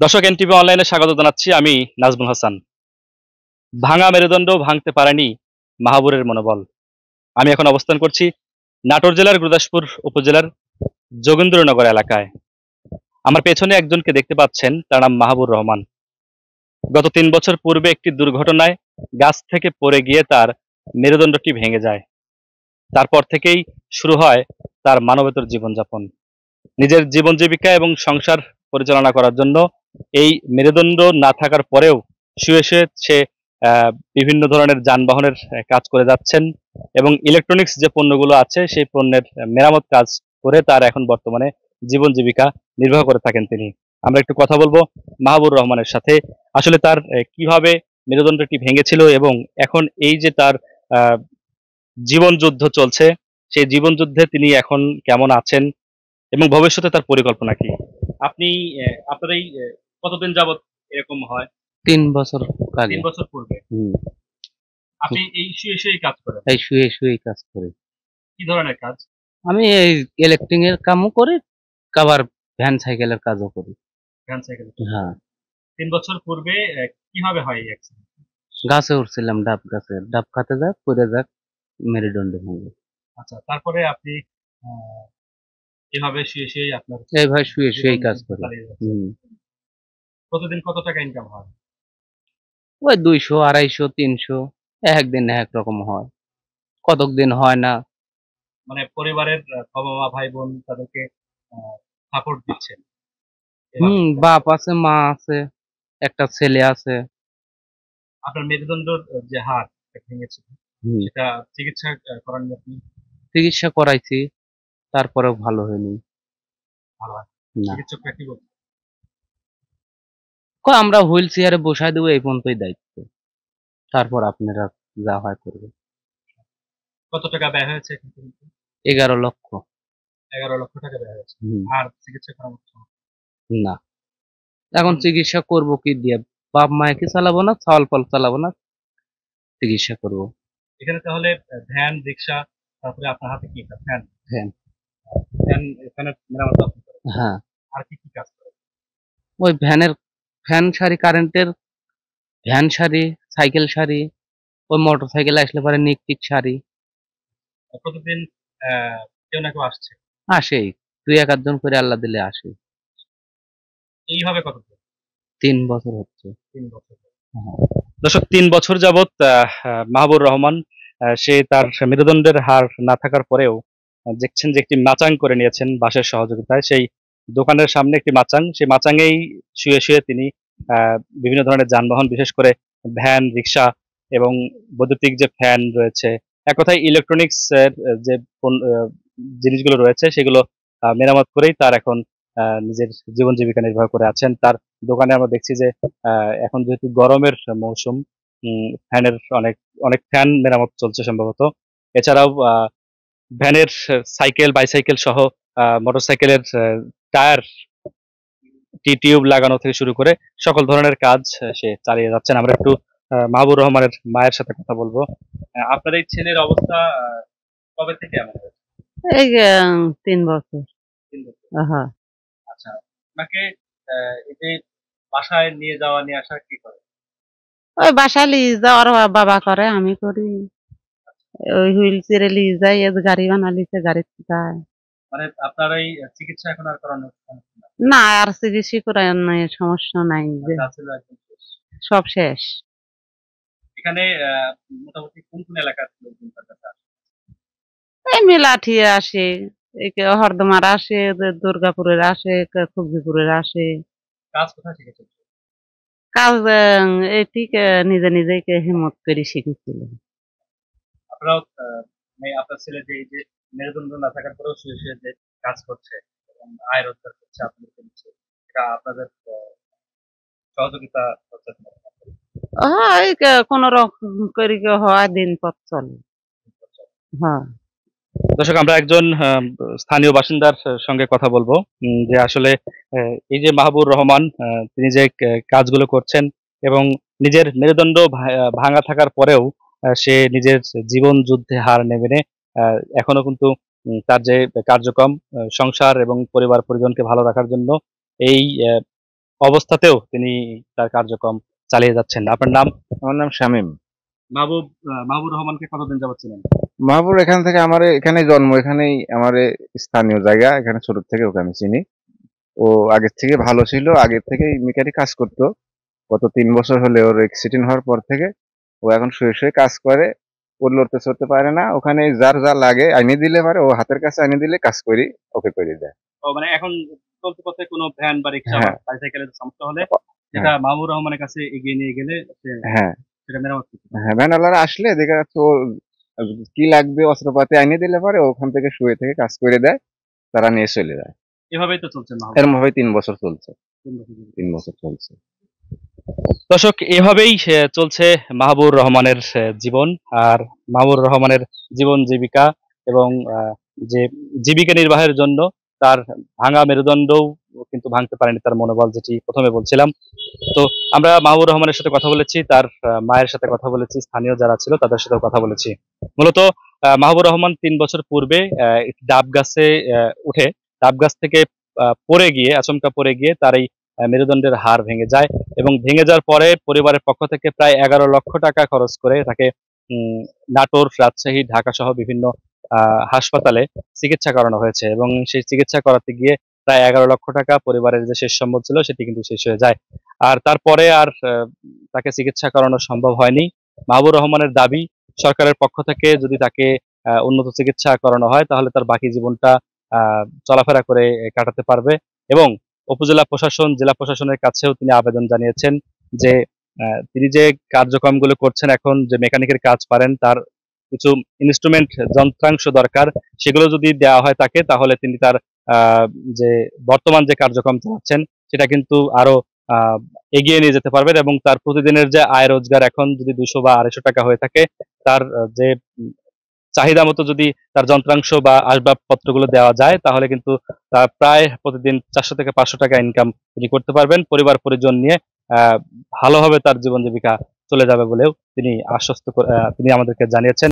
দর্শক, এনটিভি অনলাইনে স্বাগত জানাচ্ছি। আমি নাজমুল হাসান। ভাঙা মেরুদণ্ড ভাঙতে পারেনি মাহাবুরের মনোবল। আমি এখন অবস্থান করছি নাটোর জেলার গুরুদাসপুর উপজেলার যোগেন্দ্রনগর এলাকায়। আমার পেছনে একজনকে দেখতে পাচ্ছেন, তার নাম মাহাবুর রহমান। গত 3 বছর পূর্বে একটি দুর্ঘটনায় গাছ থেকে পড়ে গিয়ে তার মেরুদণ্ডটি ভেঙে যায়। তারপর থেকেই শুরু হয় তার মানবেতর জীবনযাপন। নিজের জীবন জীবিকা এবং সংসার পরিচালনা করার জন্য এই মেরুদণ্ড না থাকার পরেও শুয়ে শুয়ে সে বিভিন্ন ধরনের যানবাহনের কাজ করে যাচ্ছেন এবং ইলেকট্রনিক্স যে পণ্যগুলো আছে সেই পণ্যের মেরামত কাজ করে তার এখন বর্তমানে জীবন জীবিকা নির্বাহ করে থাকেন তিনি। আমরা একটু কথা বলবো মাহবুর রহমানের সাথে। আসলে তার কিভাবে মেরুদণ্ডটি ভেঙেছিল এবং এখন এই যে তার আহ, জীবন যুদ্ধ চলছে, সেই জীবন যুদ্ধে তিনি এখন কেমন আছেন এবং ভবিষ্যতে তার পরিকল্পনা কি। আপনি আপনার এই কতদিন যাবত এরকম হয়? 3 বছর আগে। 3 বছর পূর্বে হুম। আপনি এই শুয়ে শুয়ে কাজ করেন? এই শুয়ে শুয়ে কাজ করি। কি ধরনের কাজ? আমি এই ইলেকট্রিক এর কামও করি, আবার ভ্যান সাইকেলের কাজও করি। Van cycle. হ্যাঁ। 3 বছর পূর্বে কিভাবে হয় এই অ্যাক্সিডেন্ট? গাছে উঠছিলাম, ডাব গাছে, ডাব খাতে যাক পড়ে যাক, মেরুদণ্ড ভেঙে। আচ্ছা, তারপরে আপনি আহ, এভাবে শুয়ে শুয়ে আপনার এইভাবে শুয়ে শুয়ে জীবন কাজ করি। চালিয়ে যাচ্ছেন। হুম। প্রতিদিন কত টাকা ইনকাম হয়? ওই 200, 250, 300, একদিন এক রকম হয়, কতক দিন হয় না। মানে পরিবারের বাবা মা ভাই বোন তাদেরকে সাপোর্ট দিচ্ছেন এভাবে? হুম, বাপ আছে, মা আছে, একটা ছেলে আছে। আপনার মেরুদণ্ডর যে হাড় ভেঙেছিল, হুম। সেটা চিকিৎসা করান আপনি? চিকিৎসা করাইছি, তারপরেও ভালো হয়নি। ভালো হয়? না। চিকিৎসকরা কি বলছে? আমরা হুইল চেয়ারে বসায় দেবো, এই পর্যন্তই দায়িত্ব, তারপর আপনারা যা হয় করবে। কত টাকা ব্যয় হয়েছে এখন পর্যন্ত? 11 লক্ষ। 11 লক্ষ টাকা ব্যয় হয়েছে। হুম। আর চিকিৎসা করার মতো না, এখন এখন চিকিৎসা করব কি দিয়ে? বাপ মাকে চালাবো না, চাওয়াল ফল চালাবো না, চিকিৎসা করব। এখানে তাহলে ভ্যান রিক্সা, তারপরে আপনার হাতে কি কাজ? ফ্যান। ফ্যান। ফ্যান, ফ্যানের মেরামত আপনি করেন? হ্যাঁ। আর কি কি কাজ করেন? ওই ভ্যানের ফ্যান সারি, কারেন্টের ভ্যান সারি, সাইকেল সারি, ওই মোটর সাইকেল আসলে পরে নিকটিক সারি। প্রতিদিন আহ, কেউ না কেউ আসছে? আসেই, দুই এক আধজন করে আল্লাহ দিলে আসে। এইভাবে কতদিন? 3 বছর হচ্ছে। 3 বছর। হ্যাঁ। দর্শক, 3 বছর যাবত মাহবুর রহমান সে তার মেরুদণ্ডের হাড় না থাকার পরেও দেখছেন যে একটি মাচাং করে নিয়েছেন বাঁশের সহযোগিতায়। সেই দোকানের সামনে একটি মাচাং, সেই মাচাঙেই শুয়ে শুয়ে তিনি বিভিন্ন ধরনের যানবাহন, বিশেষ করে ভ্যান রিক্সা এবং বৈদ্যুতিক যে ফ্যান রয়েছে, এক কথায় ইলেকট্রনিক্স এর যে জিনিসগুলো রয়েছে সেগুলো মেরামত করেই তার এখন নিজের জীবন জীবিকা নির্বাহ করে আছেন। তার দোকানে আমরা দেখছি যে এখন যেহেতু গরমের মৌসুম, ফ্যানের অনেক অনেক ফ্যান মেরামত চলছে সম্ভবত। এছাড়াও ভ্যানের সাইকেল, বাইসাইকেল সহ মোটরসাইকেলের টায়ার, টিউব লাগানো থেকে শুরু করে সকল ধরনের কাজ সে চালিয়ে যাচ্ছেন। আমরা একটু মাহবুর রহমানের মায়ের সাথে কথা বলবো। আপনার এই ছেলের অবস্থা কবে থেকে এমন হয়েছে? এই 3 বছর। 3 বছর। হ্যাঁ। আচ্ছা, আপনাকে এই যে বাসায় নিয়ে যাওয়া নিয়ে আসা কি করে? ওই বাসায় লিয়ে যাওয়ার বাবা করে, আমি করি। ওই হুইল চেয়ারে লিয়ে যাই, এই যে গাড়ি বানালিছে, গাড়িতে যায়। মানে আপনার এই চিকিৎসা এখন আর করানোর সমস্যা না? না, আর চিকিৎসা করার নাই, সমস্যা নাই, যে যা ছিল একদম শেষ। সব শেষ। এখানে মোটামুটি কোন কোন এলাকার লোকজন তার কাছে আসে? এই মেলাঠি আসে, এই হরদমার আসে, দুর্গাপুরের আসে, খুবজিপুরের আসে। কাজ কোথায় শিখেছেন? কাজ এটি নিজে নিজেই হিম্মত করে শিখেছিল। আপনারাও মানে আপনার ছেলে যে এই যে মেরুদণ্ড না থাকার পরেও শুয়ে শুয়ে যে কাজ করছে এবং আয় রোজগার করছে আপনাদেরকে দিচ্ছে, এটা আপনাদের সহযোগিতা করছে কিনা? হ্যাঁ, এই কোন রকম করে হয়, দিন পথ চলে। হ্যাঁ। দর্শক, আমরা একজন স্থানীয় বাসিন্দার সঙ্গে কথা বলবো, যে আসলে এই যে মাহবুর রহমান তিনি যে কাজগুলো করছেন এবং নিজের মেরুদণ্ড ভাঙা থাকার পরেও সে নিজের জীবন যুদ্ধে হার না মেনে এখনো কিন্তু তার যে কার্যক্রম, সংসার এবং পরিবার পরিজনকে ভালো রাখার জন্য এই অবস্থাতেও তিনি তার কার্যক্রম চালিয়ে যাচ্ছেন। আপনার নাম? আমার নাম শামীম। মাহবুবুর রহমানকে কতদিন যাবত ছিলেন? মাহবুব এখান থেকে আমার এখানে জন্ম, এখানেই আমার স্থানীয় জায়গা, এখানে ছোট থেকে ওকে আমি চিনি। ও আগের থেকে ভালো ছিল, আগের থেকেই মেকানিক কাজ করতো। গত 3 বছর হলে ওর অ্যাক্সিডেন্ট হওয়ার পর থেকে ও এখন শুয়ে শুয়ে কাজ করে। ও লড়তে চড়তে পারে না, ওখানে যার যা লাগে আইনে দিলে পারে, ও হাতের কাছে আইনে দিলে কাজ করি ওকে করে দেয়। ও মানে এখন চলতে পথে কোনো ভ্যান বা রিক্সা বা হ্যাঁ বাইসাইকেলের সমস্যা হলে সেটা মাহবুবুর রহমানের কাছে এগিয়ে নিয়ে গেলে সে হ্যাঁ সেটা মেরামত করতে পারে। হ্যাঁ, ভ্যানওয়ালারা আসলে দেখা যাচ্ছে ও কি লাগবে অস্ত্রপাতি আইনে দিলে পারে, ওখান থেকে শুয়ে থেকে কাজ করে দেয়, তারা নিয়ে চলে যায়। এভাবেই তো চলছে মাহবুব। এরকম ভাবে 3 বছর চলছে। 3 বছর ধরে। 3 বছর চলছে। দর্শক, এভাবেই চলছে মাহবুবুর রহমানের জীবন। আর মাহবুবুর রহমানের জীবন জীবিকা এবং যে জীবিকা নির্বাহের জন্য তার ভাঙা মেরুদণ্ডও কিন্তু ভাঙতে পারেনি তার মনোবল, যেটি প্রথমে বলছিলাম। তো আমরা মাহবুবুর রহমানের সাথে কথা বলেছি, তার মায়ের সাথে কথা বলেছি, স্থানীয় যারা ছিল তাদের সাথেও কথা বলেছি। মূলত মাহবুবুর রহমান 3 বছর পূর্বে একটি ডাব গাছে উঠে ডাব গাছ থেকে পড়ে গিয়ে আচমকা পড়ে গিয়ে তার এই মেরুদণ্ডের হাড় ভেঙে যায় এবং ভেঙে যাওয়ার পরে পরিবারের পক্ষ থেকে প্রায় 11 লক্ষ টাকা খরচ করে তাকে নাটোর, রাজশাহী, ঢাকা সহ বিভিন্ন হাসপাতালে চিকিৎসা করানো হয়েছে এবং সেই চিকিৎসা করাতে গিয়ে প্রায় 11 লক্ষ টাকা পরিবারের যে শেষ সম্বল ছিল সেটি কিন্তু শেষ হয়ে যায়। আর তারপরে আর তাকে চিকিৎসা করানো সম্ভব হয়নি। মাহবুবুর রহমানের দাবি, সরকারের পক্ষ থেকে যদি তাকে উন্নত চিকিৎসা করানো হয় তাহলে তার বাকি জীবনটা চলাফেরা করে কাটাতে পারবে এবং উপজেলা প্রশাসন, জেলা প্রশাসনের কাছেও তিনি আবেদন জানিয়েছেন যে তিনি যে কার্যক্রমগুলো করছেন, এখন যে মেকানিকের কাজ পারেন, তার কিছু ইনস্ট্রুমেন্ট, যন্ত্রাংশ দরকার, সেগুলো যদি দেওয়া হয় তাকে, তাহলে তিনি তার যে বর্তমান যে কার্যক্রম চালাচ্ছেন সেটা কিন্তু আরো এগিয়ে নিয়ে যেতে পারবেন এবং তার প্রতিদিনের যে আয় রোজগার এখন যদি 200 বা 250 টাকা হয়ে থাকে, তার যে চাহিদা মতো যদি তার যন্ত্রাংশ বা আসবাবপত্রগুলো দেওয়া যায় তাহলে কিন্তু প্রায় প্রতিদিন 400 থেকে 500 টাকা ইনকাম তিনি করতে পারবেন। পরিবার পরিজন নিয়ে ভালোভাবে তার জীবন জীবিকা চলে যাবে বলেও তিনি তিনি আমাদেরকে জানিয়েছেন।